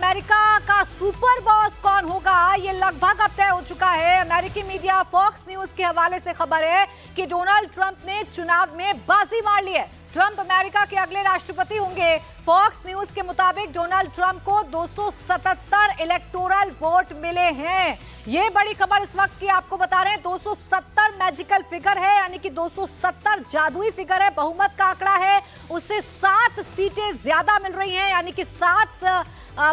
America का super boss कौन होगा ये लगभग अब तय हो चुका है। अमेरिकी मीडिया फॉक्स न्यूज के हवाले से खबर है कि डोनाल्ड ट्रंप ने चुनाव में बाजी मार ली है। ट्रंप अमेरिका के अगले राष्ट्रपति होंगे। फॉक्स न्यूज के मुताबिक डोनाल्ड ट्रंप को 277 इलेक्टोरल वोट मिले हैं। ये बड़ी खबर इस वक्त की आपको बता रहे हैं। 270 मैजिकल फिगर है, यानी कि 270 जादुई फिगर है, बहुमत का आंकड़ा है। उससे 7 सीटें ज्यादा मिल रही हैं, यानी कि 7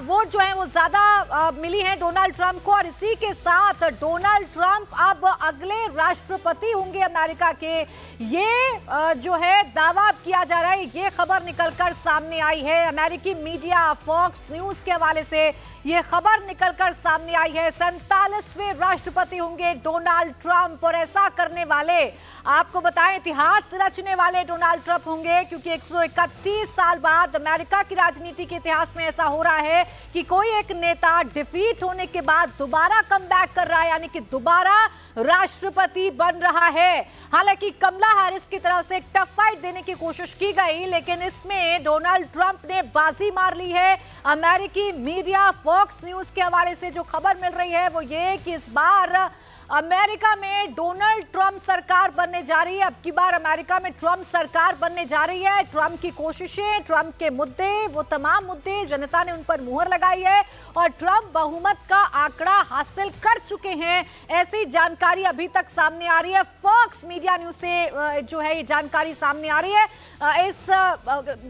वोट जो है वो ज्यादा मिली हैं डोनाल्ड ट्रंप को। और इसी के साथ डोनाल्ड ट्रंप अब अगले राष्ट्रपति होंगे अमेरिका के। ये जो है दावा किया जा रहा है, ये खबर निकलकर सामने आई है। अमेरिकी मीडिया फॉक्स न्यूज के हवाले से ये खबर निकलकर सामने आई है। 47वें राष्ट्रपति होंगे डोनाल्ड ट्रंप। और ऐसा करने वाले, आपको बताएं, इतिहास रचने वाले डोनाल्ड ट्रंप होंगे, क्योंकि 131 साल बाद अमेरिका की राजनीति के इतिहास में ऐसा हो रहा है कि कोई एक नेता डिफीट होने के बाद दोबारा कमबैक कर रहा है, यानी कि दोबारा राष्ट्रपति बन रहा है। हालांकि कमला हैरिस की तरफ से एक टफ फाइट देने की कोशिश की गई, लेकिन इसमें डोनाल्ड ट्रंप ने बाजी मार ली है। अमेरिकी मीडिया फॉक्स न्यूज के हवाले से जो खबर मिल रही है वो ये कि इस बार अमेरिका में डोनाल्ड ट्रंप सरकार बनने जा रही है। अब की बार अमेरिका में ट्रंप सरकार बनने जा रही है। ट्रंप की कोशिशें, ट्रंप के मुद्दे, वो तमाम मुद्दे जनता ने उन पर मुहर लगाई है और ट्रंप बहुमत का आंकड़ा हासिल कर चुके हैं, ऐसी जानकारी अभी तक सामने आ रही है। फॉक्स मीडिया न्यूज से जो है ये जानकारी सामने आ रही है। इस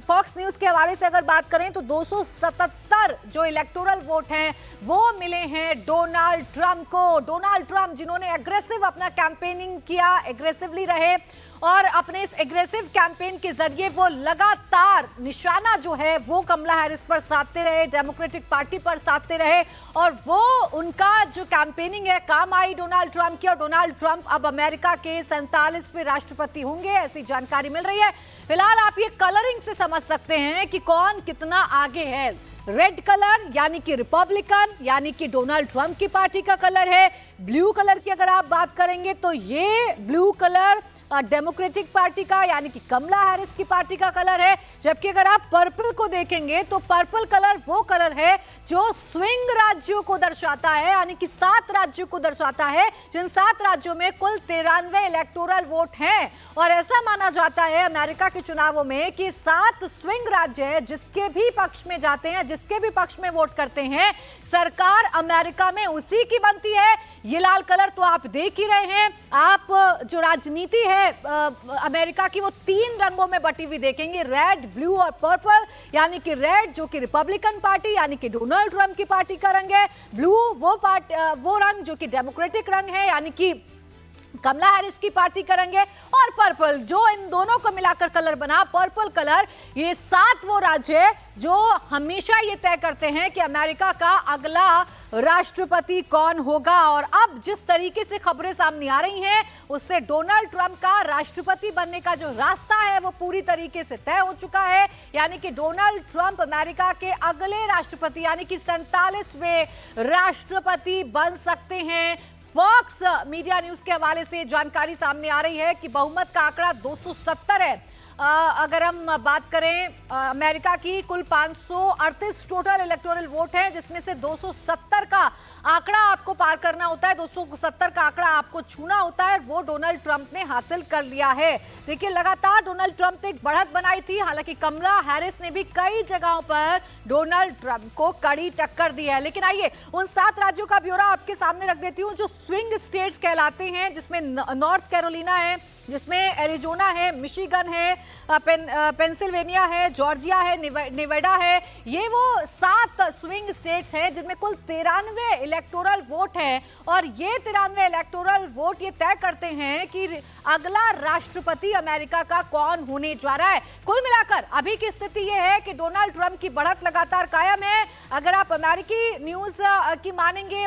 फॉक्स न्यूज के हवाले से अगर बात करें तो 277 जो इलेक्टोरल वोट हैं वो मिले हैं डोनाल्ड ट्रंप को। डोनाल्ड ट्रंप जिन्होंने एग्रेसिव अपना कैंपेनिंग किया, एग्रेसिवली रहे और अपने इस एग्रेसिव कैंपेन के जरिए वो लगातार निशाना जो है वो कमला हैरिस पर साधते रहे, डेमोक्रेटिक पार्टी पर साधते रहे और वो उनका जो कैंपेनिंग है काम आई डोनाल्ड ट्रंप की। और डोनाल्ड ट्रंप अब अमेरिका के 47वें राष्ट्रपति होंगे, ऐसी जानकारी मिल रही है। फिलहाल आप ये कलरिंग से समझ सकते हैं कि कौन कितना आगे है। रेड कलर यानी कि रिपब्लिकन, यानी कि डोनाल्ड ट्रंप की पार्टी का कलर है। ब्लू कलर की अगर आप बात करेंगे तो ये ब्लू कलर डेमोक्रेटिक पार्टी का, यानी कि कमला हैरिस की पार्टी का कलर है। जबकि अगर आप पर्पल को देखेंगे तो पर्पल कलर वो कलर है जो स्विंग राज्यों को दर्शाता है, यानी कि 7 राज्यों को दर्शाता है, जिन 7 राज्यों में कुल 93 इलेक्टोरल वोट हैं। और ऐसा माना जाता है अमेरिका के चुनावों में कि 7 स्विंग राज्य है, जिसके भी पक्ष में जाते हैं, जिसके भी पक्ष में वोट करते हैं, सरकार अमेरिका में उसी की बनती है। ये लाल कलर तो आप देख ही रहे हैं। आप जो राजनीति है अमेरिका की वो 3 रंगों में बटी हुई देखेंगे, रेड, ब्लू और पर्पल। यानी कि रेड जो कि रिपब्लिकन पार्टी यानी कि डोनाल्ड ट्रंप की पार्टी का रंग है, ब्लू वो रंग जो कि डेमोक्रेटिक रंग है, यानी कि कमला हैरिस की पार्टी का रंग है, और पर्पल जो इन दोनों को मिलाकर कलर बना पर्पल कलर, ये 7 वो राज्य है जो हमेशा ये तय करते हैं कि अमेरिका का अगला राष्ट्रपति कौन होगा। और अब जिस तरीके से खबरें सामने आ रही हैं उससे डोनाल्ड ट्रंप का राष्ट्रपति बनने का जो रास्ता है वो पूरी तरीके से तय हो चुका है, यानी कि डोनाल्ड ट्रंप अमेरिका के अगले राष्ट्रपति यानी कि 47वें राष्ट्रपति बन सकते हैं। फॉक्स मीडिया न्यूज के हवाले से जानकारी सामने आ रही है कि बहुमत का आंकड़ा 270 है। अगर हम बात करें अमेरिका की कुल 538 टोटल इलेक्टोरल वोट है, जिसमें से 270 का आंकड़ा आपको पार करना होता है, 270 का आंकड़ा आपको छूना होता है, वो डोनाल्ड ट्रंप ने हासिल कर लिया है। देखिए लगातार डोनाल्ड ट्रंप ने एक बढ़त बनाई थी, हालांकि कमला हैरिस ने भी कई जगहों पर डोनाल्ड ट्रंप को कड़ी टक्कर दी है। लेकिन आइए उन 7 राज्यों का ब्यौरा आपके सामने रख देती हूँ जो स्विंग स्टेट्स कहलाते हैं, जिसमें नॉर्थ कैरोलिना है, जिसमें एरिजोना है, मिशिगन है, पेंसिल्वेनिया है, जॉर्जिया है, नेवाडा है। ये वो 7 स्विंग स्टेट्स हैं जिनमें कुल 93 इलेक्टोरल वोट है। और ये 93 इलेक्टोरल वोट ये तय करते हैं कि अगला राष्ट्रपति अमेरिका का कौन होने जा रहा है। कुल मिलाकर अभी की स्थिति ये है कि डोनाल्ड ट्रंप की बढ़त लगातार कायम है। अगर आप अमेरिकी न्यूज की मानेंगे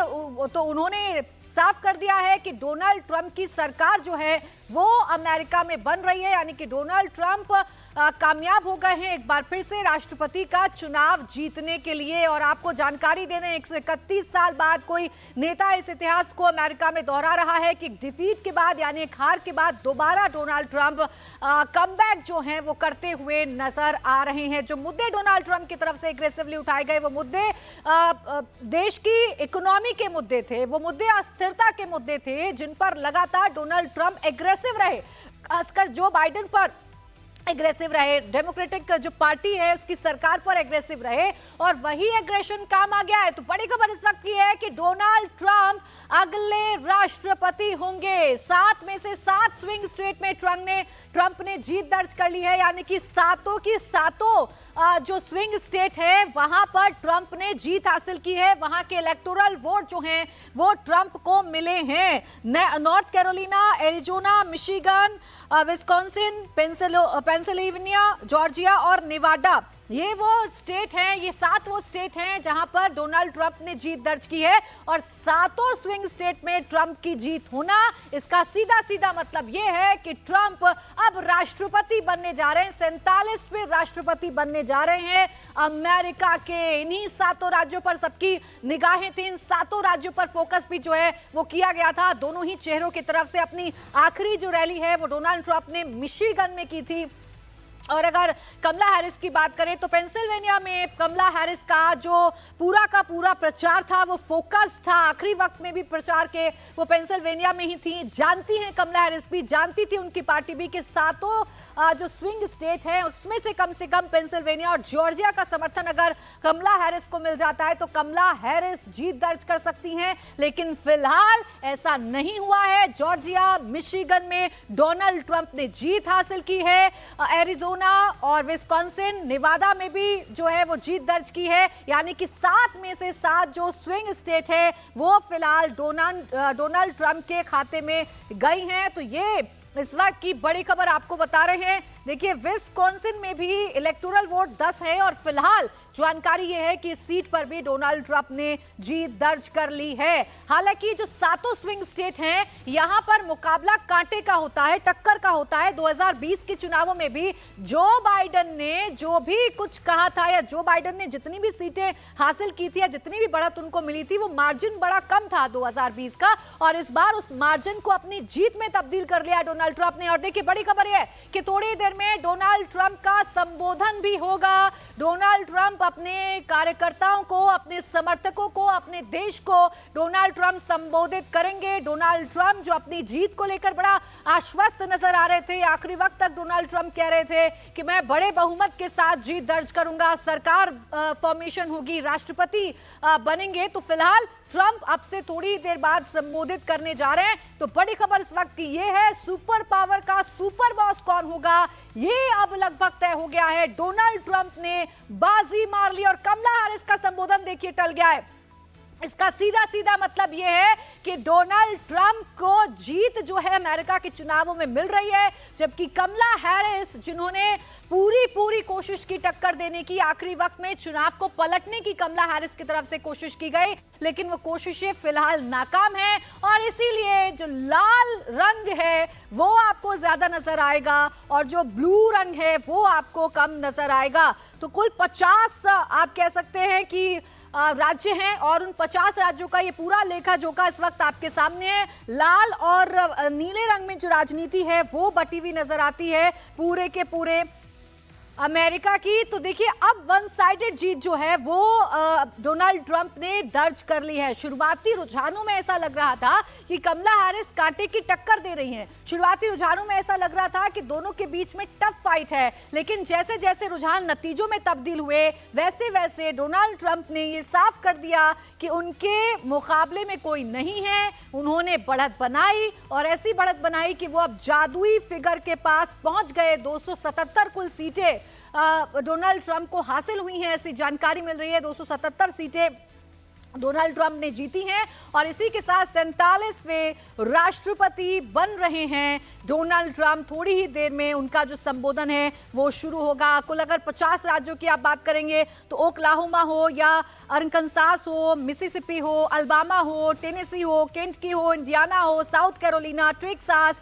तो उन्होंने साफ कर दिया है कि डोनाल्ड ट्रंप की सरकार जो है वो अमेरिका में बन रही है, यानी कि डोनाल्ड ट्रंप कामयाब हो गए हैं एक बार फिर से राष्ट्रपति का चुनाव जीतने के लिए। और आपको जानकारी दे दें, 131 साल बाद कोई नेता इस इतिहास को अमेरिका में दोहरा रहा है कि डिफीट के बाद, यानी एक हार के बाद दोबारा डोनाल्ड ट्रंप कमबैक जो है वो करते हुए नजर आ रहे हैं। जो मुद्दे डोनाल्ड ट्रंप की तरफ से एग्रेसिवली उठाए गए वो मुद्दे देश की इकोनॉमी के मुद्दे थे, वो मुद्दे अस्थिरता के मुद्दे थे जिन पर लगातार डोनाल्ड ट्रंप एग्रेसिव रहे, खासकर जो बाइडेन पर एग्रेसिव रहे, डेमोक्रेटिक जो पार्टी है उसकी सरकार पर एग्रेसिव रहे, और वही एग्रेशन काम आ गया है। तो बड़ी खबर इस वक्त की है कि डोनाल्ड ट्रंप अगले राष्ट्रपति होंगे। 7 में से 7 स्विंग स्टेट में ट्रंप ने जीत दर्ज कर ली है, यानी कि सातों की सातों जो स्विंग स्टेट है वहां पर ट्रंप ने जीत हासिल की है। वहां के इलेक्टोरल वोट जो हैं वो ट्रंप को मिले हैं। North Carolina, Arizona, Michigan, Wisconsin, Pennsylvania, Georgia और नेवाडा, ये वो स्टेट हैं, ये 7 वो स्टेट हैं जहां पर डोनाल्ड ट्रंप ने जीत दर्ज की है। और सातों स्विंग स्टेट में ट्रंप की जीत होना, इसका सीधा सीधा मतलब ये है कि ट्रंप अब राष्ट्रपति बनने जा रहे हैं, 47वें राष्ट्रपति बनने जा रहे हैं अमेरिका के। इन्हीं 7 राज्यों पर सबकी निगाहें थी, इन 7 राज्यों पर फोकस भी जो है वो किया गया था। दोनों ही चेहरों की तरफ से अपनी आखिरी जो रैली है वो डोनाल्ड ट्रंप ने मिशिगन में की थी। और अगर कमला हैरिस की बात करें तो पेंसिल्वेनिया में कमला हैरिस का जो पूरा का पूरा प्रचार था वो फोकस था, आखिरी वक्त में भी प्रचार के वो पेंसिल्वेनिया में ही थी। जानती हैं कमला हैरिस भी, जानती थी उनकी पार्टी भी कि 7 जो स्विंग स्टेट है उसमें से कम पेंसिल्वेनिया और जॉर्जिया का समर्थन अगर कमला हैरिस को मिल जाता है तो कमला हैरिस जीत दर्ज कर सकती हैं। लेकिन फिलहाल ऐसा नहीं हुआ है। जॉर्जिया, मिशिगन में डोनाल्ड ट्रंप ने जीत हासिल की है। एरिजोना और विस्कॉन्सिन, नेवादा में भी जो है वो जीत दर्ज की है, यानी कि 7 में से 7 जो स्विंग स्टेट है वो फिलहाल डोनाल्ड ट्रंप के खाते में गई हैं। तो ये इस वक्त की बड़ी खबर आपको बता रहे हैं। देखिए, विस्कॉन्सिन में भी इलेक्टोरल वोट 10 है और फिलहाल जानकारी यह है कि इस सीट पर भी डोनाल्ड ट्रंप ने जीत दर्ज कर ली है। हालांकि जो 7 स्विंग स्टेट हैं यहां पर मुकाबला कांटे का होता है, टक्कर का होता है। 2020 के चुनावों में भी जो बाइडेन ने जो भी कुछ कहा था, या जो बाइडेन ने जितनी भी सीटें हासिल की थी या जितनी भी बढ़त उनको मिली थी, वो मार्जिन बड़ा कम था 2020 का, और इस बार उस मार्जिन को अपनी जीत में तब्दील कर लिया डोनाल्ड ट्रंप ने। और देखिए, बड़ी खबर यह है कि थोड़ी देर में डोनाल्ड ट्रंप का संबोधन भी होगा। डोनाल्ड ट्रंप अपने कार्यकर्ताओं को, अपने समर्थकों को, अपने देश को डोनाल्ड ट्रंप संबोधित करेंगे। डोनाल्ड ट्रंप जो अपनी जीत को लेकर बड़ा आश्वस्त नजर आ रहे थे, आखिरी वक्त तक डोनाल्ड ट्रंप कह रहे थे कि मैं बड़े बहुमत के साथ जीत दर्ज करूंगा, सरकार फॉर्मेशन होगी, राष्ट्रपति बनेंगे। तो फिलहाल ट्रंप अब से थोड़ी देर बाद संबोधित करने जा रहे हैं। तो बड़ी खबर इस वक्त की ये है, सुपर पावर का सुपर बॉस कौन होगा ये अब लगभग तय हो गया है। डोनाल्ड ट्रंप ने बाजी मार ली और कमला हैरिस का संबोधन देखिए टल गया है। इसका सीधा सीधा मतलब यह है कि डोनाल्ड ट्रंप को जीत जो है अमेरिका के चुनावों में मिल रही है, जबकि कमला हैरिस, जिन्होंने पूरी कोशिश की टक्कर देने की, आखिरी वक्त में चुनाव को पलटने की कमला हैरिस की तरफ से कोशिश की गई, लेकिन वो कोशिशें फिलहाल नाकाम हैं। और इसीलिए जो लाल रंग है वो आपको ज्यादा नजर आएगा और जो ब्लू रंग है वो आपको कम नजर आएगा। तो कुल 50 आप कह सकते हैं कि राज्य हैं, और उन 50 राज्यों का ये पूरा लेखा जोखा इस वक्त आपके सामने है। लाल और नीले रंग में जो राजनीति है वो बटी हुई नजर आती है पूरे के पूरे अमेरिका की। तो देखिए, अब वन साइडेड जीत जो है वो डोनाल्ड ट्रंप ने दर्ज कर ली है। शुरुआती रुझानों में ऐसा लग रहा था कि कमला हैरिस कांटे की टक्कर दे रही हैं। शुरुआती रुझानों में ऐसा लग रहा था कि दोनों के बीच में टफ फाइट है, लेकिन जैसे जैसे रुझान नतीजों में तब्दील हुए वैसे वैसे डोनाल्ड ट्रंप ने ये साफ कर दिया कि उनके मुकाबले में कोई नहीं है। उन्होंने बढ़त बनाई और ऐसी बढ़त बनाई कि वो अब जादुई फिगर के पास पहुंच गए। 277 कुल सीटें डोनाल्ड ट्रंप को हासिल हुई हैं, ऐसी जानकारी मिल रही है। 277 सीटें डोनाल्ड ट्रंप ने जीती हैं और इसी के साथ 47वें राष्ट्रपति बन रहे हैं डोनाल्ड ट्रंप। थोड़ी ही देर में उनका जो संबोधन है वो शुरू होगा। कुल अगर 50 राज्यों की आप बात करेंगे तो ओक्लाहोमा हो या अरकानसास हो, मिसिसिपी हो, अल्बामा हो, टेनेसी हो, केंटकी हो, इंडियाना हो, South Carolina, Texas,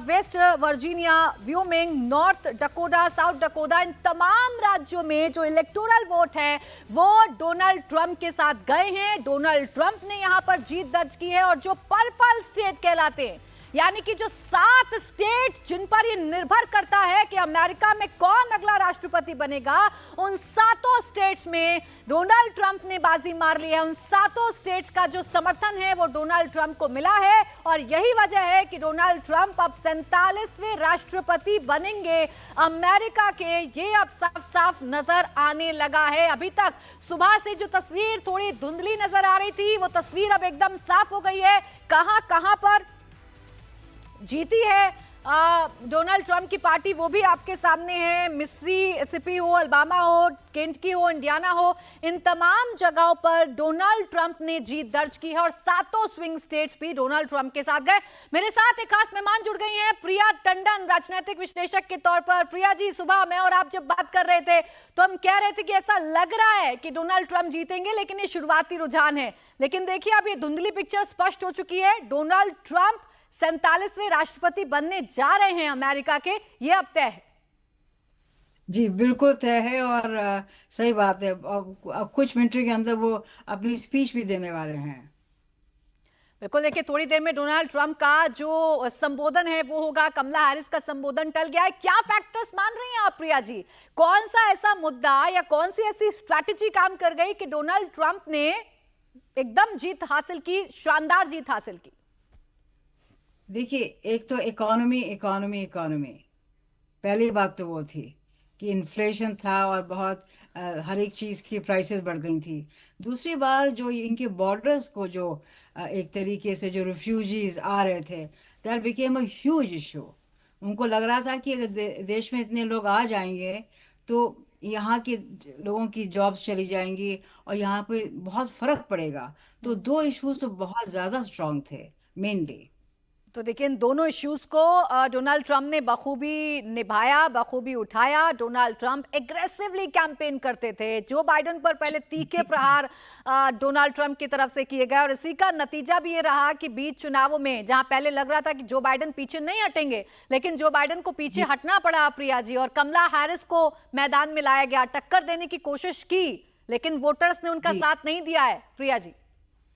West Virginia, Wyoming, North Dakota, South Dakota, इन तमाम राज्यों में जो इलेक्टोरल वोट है वो डोनाल्ड ट्रंप के साथ गए हैं। डोनाल्ड ट्रंप ने यहां पर जीत दर्ज की है और जो पर्पल स्टेट कहलाते हैं, यानी कि जो 7 स्टेट जिन पर यह निर्भर करता है कि अमेरिका में कौन अगला राष्ट्रपति बनेगा, उन 7 स्टेट्स में डोनाल्ड ट्रंप ने बाजी मार ली है। उन 7 स्टेट्स का जो समर्थन है वो डोनाल्ड ट्रंप को मिला है और यही वजह है कि डोनाल्ड ट्रंप अब 47वें राष्ट्रपति बनेंगे अमेरिका के। ये अब साफ साफ नजर आने लगा है। अभी तक सुबह से जो तस्वीर थोड़ी धुंधली नजर आ रही थी वो तस्वीर अब एकदम साफ हो गई है। कहां पर जीती है डोनाल्ड ट्रंप की पार्टी वो भी आपके सामने है। मिसिसिपी हो, अल्बामा हो, केंटकी हो, इंडियाना हो, इन तमाम जगहों पर डोनाल्ड ट्रंप ने जीत दर्ज की है और 7 स्विंग स्टेट्स भी डोनाल्ड ट्रंप के साथ गए। मेरे साथ एक खास मेहमान जुड़ गई हैं, प्रिया टंडन, राजनीतिक विश्लेषक के तौर पर। प्रिया जी, सुबह मैं और आप जब बात कर रहे थे तो हम कह रहे थे कि ऐसा लग रहा है कि डोनाल्ड ट्रंप जीतेंगे, लेकिन ये शुरुआती रुझान है। लेकिन देखिए अब ये धुंधली पिक्चर स्पष्ट हो चुकी है। डोनाल्ड ट्रंप 47वें राष्ट्रपति बनने जा रहे हैं अमेरिका के, ये अब तय है। जी बिल्कुल तय है। और सही बात है। अब कुछ मिनटों के अंदर वो अपनी स्पीच भी देने वाले हैं। बिल्कुल, देखिए थोड़ी देर में डोनाल्ड ट्रंप का जो संबोधन है वो होगा। कमला हैरिस का संबोधन टल गया है। क्या फैक्टर्स मान रही हैं आप प्रिया जी? कौन सा ऐसा मुद्दा या कौन सी ऐसी स्ट्रैटेजी काम कर गई कि डोनाल्ड ट्रंप ने एकदम जीत हासिल की, शानदार जीत हासिल की? देखिए, एक तो इकोनॉमी इकोनॉमी इकोनॉमी, पहली बात तो वो थी कि इन्फ्लेशन था और बहुत हर एक चीज़ की प्राइसेस बढ़ गई थी। दूसरी बार जो इनके बॉर्डर्स को जो एक तरीके से जो रिफ्यूजीज आ रहे थे, that became a huge issue. उनको लग रहा था कि अगर देश में इतने लोग आ जाएंगे तो यहाँ के लोगों की जॉब्स चली जाएंगी और यहाँ पे बहुत फर्क पड़ेगा। तो दो इश्यूज तो बहुत ज़्यादा स्ट्रांग थे मेनली। तो देखिए इन दोनों इश्यूज को डोनाल्ड ट्रंप ने बखूबी निभाया, बखूबी उठाया। डोनाल्ड ट्रंप एग्रेसिवली कैंपेन करते थे। जो बाइडेन पर पहले तीखे प्रहार डोनाल्ड ट्रंप की तरफ से किए गए और इसी का नतीजा भी ये रहा कि बीच चुनावों में जहां पहले लग रहा था कि जो बाइडेन पीछे नहीं हटेंगे, लेकिन जो बाइडेन को पीछे हटना पड़ा प्रिया जी, और कमला हैरिस को मैदान में लाया गया, टक्कर देने की कोशिश की, लेकिन वोटर्स ने उनका साथ नहीं दिया है प्रिया जी।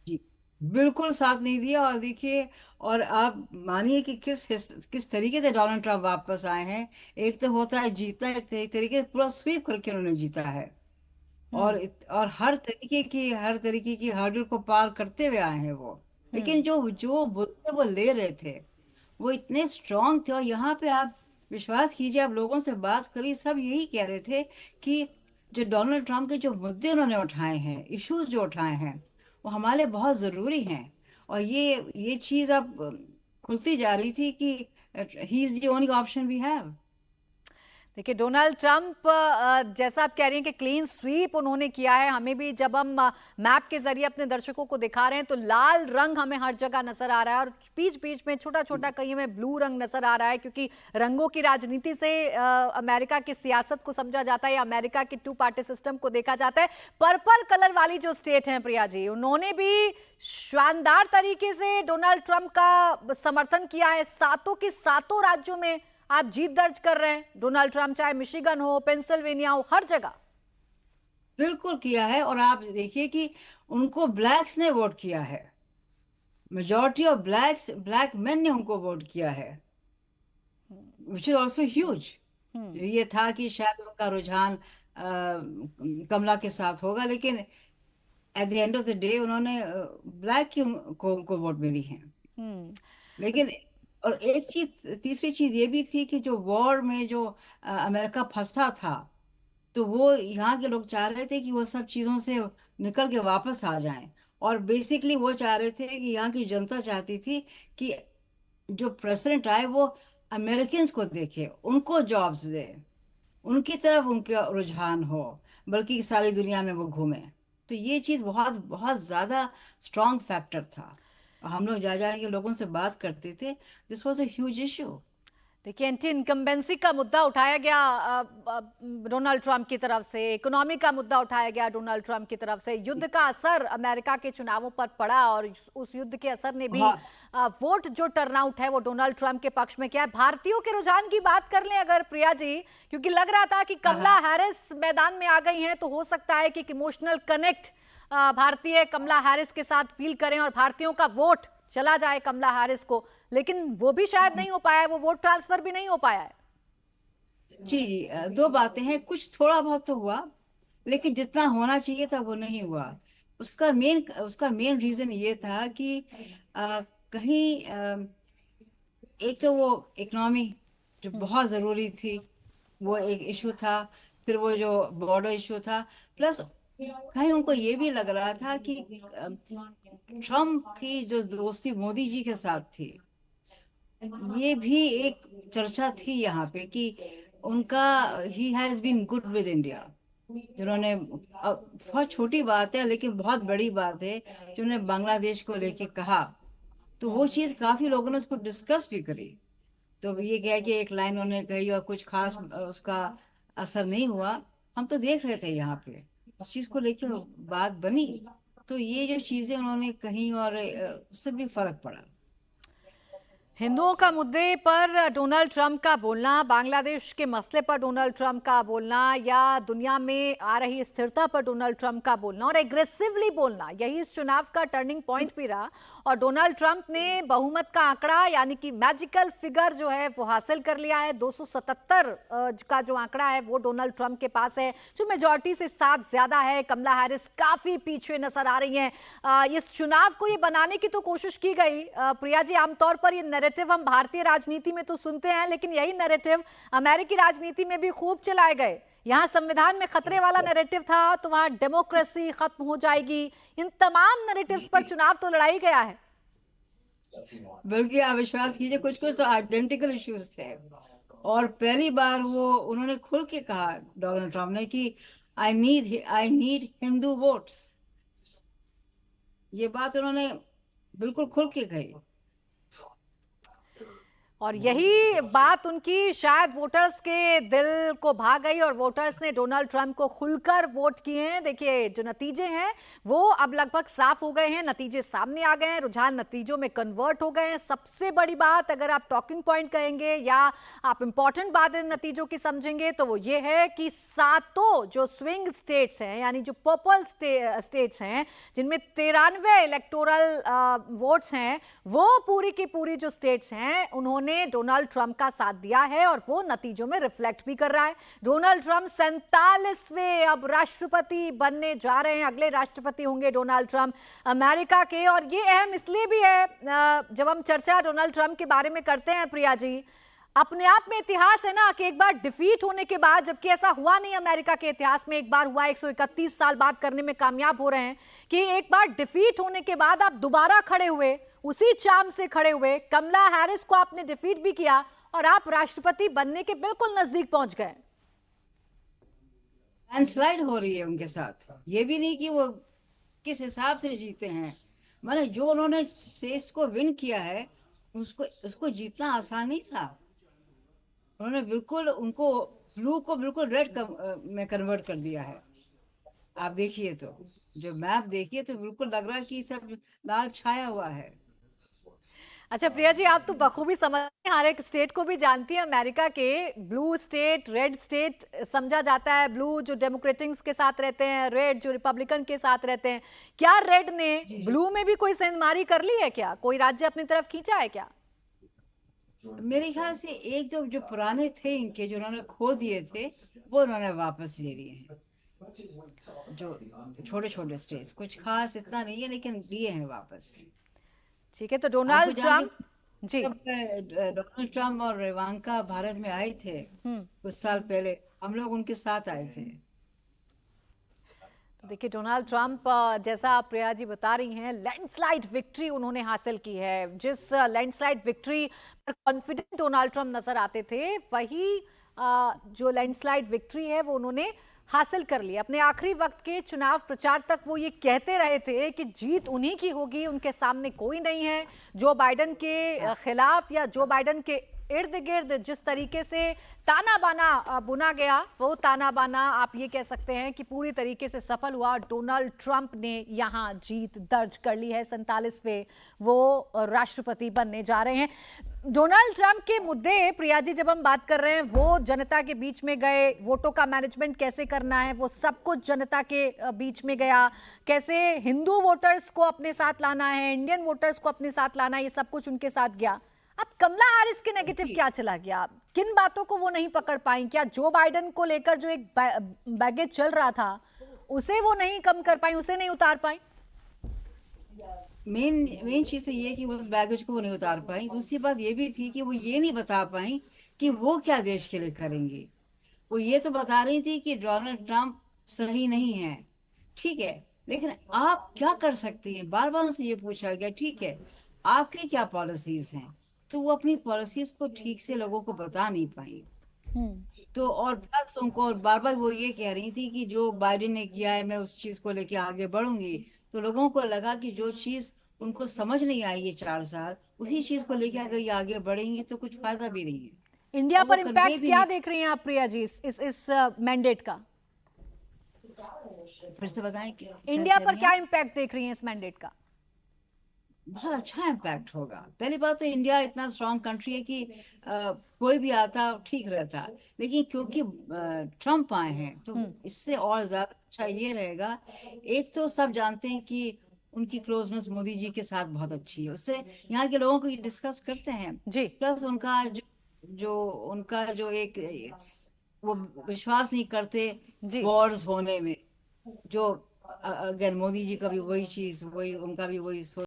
जी बिल्कुल साथ नहीं दिया। और देखिए, और आप मानिए कि किस तरीके से डोनाल्ड ट्रंप वापस आए हैं। एक तो होता है जीतना, एक तरीके से पूरा स्वीप करके उन्होंने जीता है। और हर तरीके की हर्डल को पार करते हुए आए हैं वो। लेकिन जो जो मुद्दे वो ले रहे थे वो इतने स्ट्रांग थे। और यहाँ पे आप विश्वास कीजिए, आप लोगों से बात करिए, सब यही कह रहे थे कि जो डोनाल्ड ट्रंप के जो मुद्दे उन्होंने उठाए हैं, इश्यूज जो उठाए हैं, वो हमारे बहुत ज़रूरी हैं। और ये चीज़ अब खुलती जा रही थी कि he is the only option we have. देखिए डोनाल्ड ट्रंप जैसा आप कह रही हैं कि क्लीन स्वीप उन्होंने किया है। हमें भी जब हम मैप के जरिए अपने दर्शकों को दिखा रहे हैं तो लाल रंग हमें हर जगह नजर आ रहा है और बीच बीच में छोटा छोटा कहीं में ब्लू रंग नजर आ रहा है, क्योंकि रंगों की राजनीति से अमेरिका की सियासत को समझा जाता है या अमेरिका के 2 पार्टी सिस्टम को देखा जाता है। पर्पल कलर वाली जो स्टेट है प्रिया जी, उन्होंने भी शानदार तरीके से डोनाल्ड ट्रंप का समर्थन किया है। 7 के 7 राज्यों में आप जीत दर्ज कर रहे हैं डोनाल्ड ट्रंप, चाहे मिशिगन हो, पेंसिल्वेनिया हो, हर जगह बिल्कुल किया है। और आप देखिए कि उनको ब्लैक्स ने वोट किया है। मेजॉरिटी ऑफ ब्लैक मेन ने उनको वोट किया है, विच इज ऑल्सो ह्यूज। ये था कि शायद उनका रुझान कमला के साथ होगा, लेकिन at the end of the day उन्होंने ब्लैक की को उनको वोट मिली है। लेकिन और एक चीज, तीसरी चीज ये भी थी कि जो वॉर में जो अमेरिका फंसा था, तो वो यहाँ के लोग चाह रहे थे कि वो सब चीजों से निकल के वापस आ जाएं। और बेसिकली वो चाह रहे थे कि यहाँ की जनता चाहती थी कि जो प्रेसिडेंट आए वो अमेरिकन्स को देखे, उनको जॉब्स दे, उनकी तरफ उनका रुझान हो, बल्कि सारी दुनिया में वो घूमे। तो ये चीज बहुत बहुत ज्यादा स्ट्रांग फैक्टर था। हम लोग जा जा के लोगों से बात करते थे। This was a huge issue. देखिए, एंटी इनकम्बेंसी का मुद्दा उठाया गया डोनाल्ड ट्रंप की तरफ से, इकोनॉमी का मुद्दा उठाया गया डोनाल्ड ट्रंप की तरफ से, युद्ध का असर अमेरिका के चुनावों पर पड़ा और उस युद्ध के असर ने भी वोट जो टर्नआउट है वो डोनाल्ड ट्रंप के पक्ष में किया है। भारतीयों के रुझान की बात कर लें अगर प्रिया जी, क्योंकि लग रहा था कि कमला हैरिस मैदान में आ गई हैं तो हो सकता है कि इमोशनल कनेक्ट भारतीय कमला हैरिस के साथ फील करें और भारतीयों का वोट चला जाए कमला हैरिस को, लेकिन वो भी शायद नहीं हो पाया है, वो वोट ट्रांसफर भी नहीं हो पाया है। जी जी, दो बातें हैं। कुछ थोड़ा बहुत तो हुआ, लेकिन जितना होना चाहिए था वो नहीं हुआ। उसका मेन रीजन ये था कि कहीं एक तो वो इकोनॉमी जो बहुत जरूरी थी, वो एक इशू था। फिर वो जो बॉर्डर इशू था, प्लस कहीं उनको ये भी लग रहा था कि ट्रम्प की जो दोस्ती मोदी जी के साथ थी, ये भी एक चर्चा थी यहाँ पे कि उनका he has been good with India. जिन्होंने बहुत छोटी बात है लेकिन बहुत बड़ी बात है, जिन्होंने बांग्लादेश को लेके कहा, तो वो चीज काफी लोगों ने उसको डिस्कस भी करी। तो ये क्या है कि एक लाइन उन्होंने कही और कुछ खास उसका असर नहीं हुआ। हम तो देख रहे थे यहाँ पे उस चीज को लेके बात बनी, तो ये जो चीजें उन्होंने कही और उससे भी फर्क पड़ा। हिंदुओं का मुद्दे पर डोनाल्ड ट्रंप का बोलना, बांग्लादेश के मसले पर डोनाल्ड ट्रंप का बोलना, या दुनिया में आ रही स्थिरता पर डोनाल्ड ट्रंप का बोलना और एग्रेसिवली बोलना, यही इस चुनाव का टर्निंग पॉइंट भी रहा। और डोनाल्ड ट्रंप ने बहुमत का आंकड़ा यानी कि मैजिकल फिगर जो है वो हासिल कर लिया है। 277 का जो आंकड़ा है वो डोनाल्ड ट्रंप के पास है, जो मेजॉरिटी से 7 ज्यादा है। कमला हैरिस काफी पीछे नजर आ रही हैं। इस चुनाव को ये बनाने की तो कोशिश की गई प्रिया जी। आमतौर पर ये नैरेटिव हम भारतीय राजनीति में तो सुनते हैं, लेकिन यही नैरेटिव अमेरिकी राजनीति में भी खूब चलाए गए। यहाँ संविधान में खतरे वाला नैरेटिव था तो वहां डेमोक्रेसी खत्म हो जाएगी। इन तमाम नैरेटिव्स पर चुनाव तो लड़ाई गया है। बल्कि आप विश्वास कीजिए, कुछ कुछ तो आइडेंटिकल इश्यूज थे। और पहली बार वो उन्होंने खुल के कहा, डोनाल्ड ट्रम्प ने, कि आई नीड हिंदू वोट्स। ये बात उन्होंने बिल्कुल खुल के कही। और यही बात उनकी शायद वोटर्स के दिल को भा गई और वोटर्स ने डोनाल्ड ट्रंप को खुलकर वोट किए हैं। देखिए, जो नतीजे हैं वो अब लगभग साफ हो गए हैं, नतीजे सामने आ गए हैं, रुझान नतीजों में कन्वर्ट हो गए हैं। सबसे बड़ी बात अगर आप टॉकिंग पॉइंट कहेंगे या आप इंपॉर्टेंट बात इन नतीजों की समझेंगे तो वो ये है कि सातों जो स्विंग स्टेट्स हैं यानी जो पर्पल स्टेट्स हैं, जिनमें 93 इलेक्टोरल वोट्स हैं, वो पूरी की पूरी जो स्टेट्स हैं उन्होंने डोनाल्ड ट्रंप का साथ दिया है और वो नतीजों में रिफ्लेक्ट भी कर रहा है। डोनाल्ड ट्रंप 47वें अब राष्ट्रपति बनने जा रहे हैं, अगले राष्ट्रपति होंगे डोनाल्ड ट्रंप अमेरिका के। और ये अहम इसलिए भी है, जब हम चर्चा डोनाल्ड ट्रंप के बारे में करते हैं प्रिया जी, अपने आप में इतिहास है ना कि एक बार डिफीट होने के बाद, जबकि ऐसा हुआ नहीं अमेरिका के इतिहास में, एक बार हुआ 131 साल बाद करने में कामयाब हो रहे हैं कि एक बार डिफीट होने के बाद आप दोबारा खड़े हुए, उसी चाम से खड़े हुए। कमला हैरिस को आपने डिफीट भी किया और आप राष्ट्रपति बनने के बिल्कुल नजदीक पहुंच गए। लैंडस्लाइड हो रही है उनके साथ। ये भी नहीं कि वो किस हिसाब से जीते हैं, माने जो उन्होंने स्टेट्स को विन किया है उसको जीतना आसान नहीं था। उन्होंने बिल्कुल उनको ब्लू को बिल्कुल रेड में कन्वर्ट कर दिया है। आप देखिए तो, जो मैप देखिए तो बिल्कुल लग रहा है कि सब लाल छाया हुआ है। अच्छा प्रिया जी, आप तो बखूबी समझती हैं, हर एक स्टेट को भी जानती हैं। अमेरिका के ब्लू स्टेट, रेड स्टेट समझा जाता है। ब्लू जो डेमोक्रेटिक्स के साथ रहते हैं, रेड जो रिपब्लिकन के साथ रहते हैं। क्या रेड ने ब्लू में भी कोई सेंधमारी कर ली है? क्या कोई राज्य अपनी तरफ खींचा है क्या? मेरे ख्याल से एक जो पुराने थे इनके, जो उन्होंने खो दिए थे, वो उन्होंने वापस ले लिए हैं। जो छोटे छोटे स्टेट्स, कुछ खास इतना नहीं है लेकिन दिए हैं वापस। ठीक है, तो डोनाल्ड ट्रंप जी, डोनाल्ड ट्रम्प और इवांका भारत में आए थे कुछ साल पहले, हम लोग उनके साथ आए थे। देखिए, डोनाल्ड ट्रंप जैसा आप प्रिया जी बता रही हैं, लैंडस्लाइड विक्ट्री उन्होंने हासिल की है। जिस लैंडस्लाइड विक्ट्री पर कॉन्फिडेंट डोनाल्ड ट्रंप नजर आते थे, वही जो लैंडस्लाइड विक्ट्री है वो उन्होंने हासिल कर ली। अपने आखिरी वक्त के चुनाव प्रचार तक वो ये कहते रहे थे कि जीत उन्हीं की होगी, उनके सामने कोई नहीं है। जो बाइडेन के खिलाफ या जो बाइडेन के इर्द गिर्द जिस तरीके से ताना बाना बुना गया, वो ताना बाना आप ये कह सकते हैं कि पूरी तरीके से सफल हुआ। डोनाल्ड ट्रंप ने यहाँ जीत दर्ज कर ली है। 47वें वो राष्ट्रपति बनने जा रहे हैं। डोनाल्ड ट्रंप के मुद्दे, प्रिया जी, जब हम बात कर रहे हैं, वो जनता के बीच में गए, वोटों का मैनेजमेंट कैसे करना है वो सब कुछ जनता के बीच में गया, कैसे हिंदू वोटर्स को अपने साथ लाना है, इंडियन वोटर्स को अपने साथ लाना है, ये सब कुछ उनके साथ गया। अब कमला हैरिस के नेगेटिव क्या चला गया? किन बातों को वो नहीं पकड़ पाई? क्या जो बाइडेन को लेकर जो एक बैगेज चल रहा था उसे वो नहीं कम कर पाई, उसे नहीं उतार पाई? मेन चीज तो ये कि वो उस बैगेज को वो नहीं उतार पाई। दूसरी बात ये भी थी कि वो ये नहीं बता पाई कि वो क्या देश के लिए करेंगे। वो ये तो बता रही थी कि डोनाल्ड ट्रंप सही नहीं है, ठीक है, लेकिन आप क्या कर सकती हैं? बार बार उनसे ये पूछा गया, ठीक है, आपकी क्या पॉलिसीज हैं? तो वो अपनी पॉलिसीज को ठीक से लोगों को बता नहीं पाई। तो और प्लस उनको और बार बार वो ये कह रही थी कि जो बाइडेन ने किया है मैं उस चीज को लेके आगे बढ़ूंगी। तो लोगों को लगा कि जो चीज उनको समझ नहीं आई ये 4 साल, उसी चीज को लेके अगर ये आगे बढ़ेंगे तो कुछ फायदा भी नहीं है। इंडिया और पर वो इम्पैक्ट कन्वे भी क्या नहीं। देख रही हैं आप, प्रिया जी, इस मैंडेट का? फिर से बताएं क्या इंडिया कह पर रही क्या हैं? इम्पैक्ट देख रही हैं इस मैंडेट का? बहुत अच्छा इम्पैक्ट होगा। पहली बात तो इंडिया इतना स्ट्रांग कंट्री है कि कोई भी आता ठीक रहता, लेकिन क्योंकि ट्रम्प आए हैं तो इससे और ज्यादा अच्छा ये रहेगा। एक तो सब जानते हैं कि उनकी क्लोजनेस मोदी जी के साथ बहुत अच्छी है, उससे यहाँ के लोगों को डिस्कस करते हैं। जी। प्लस उनका जो एक वो विश्वास नहीं करते जी। वॉर्स होने में। जो अगेन मोदी जी का भी वही चीज, वही उनका भी वही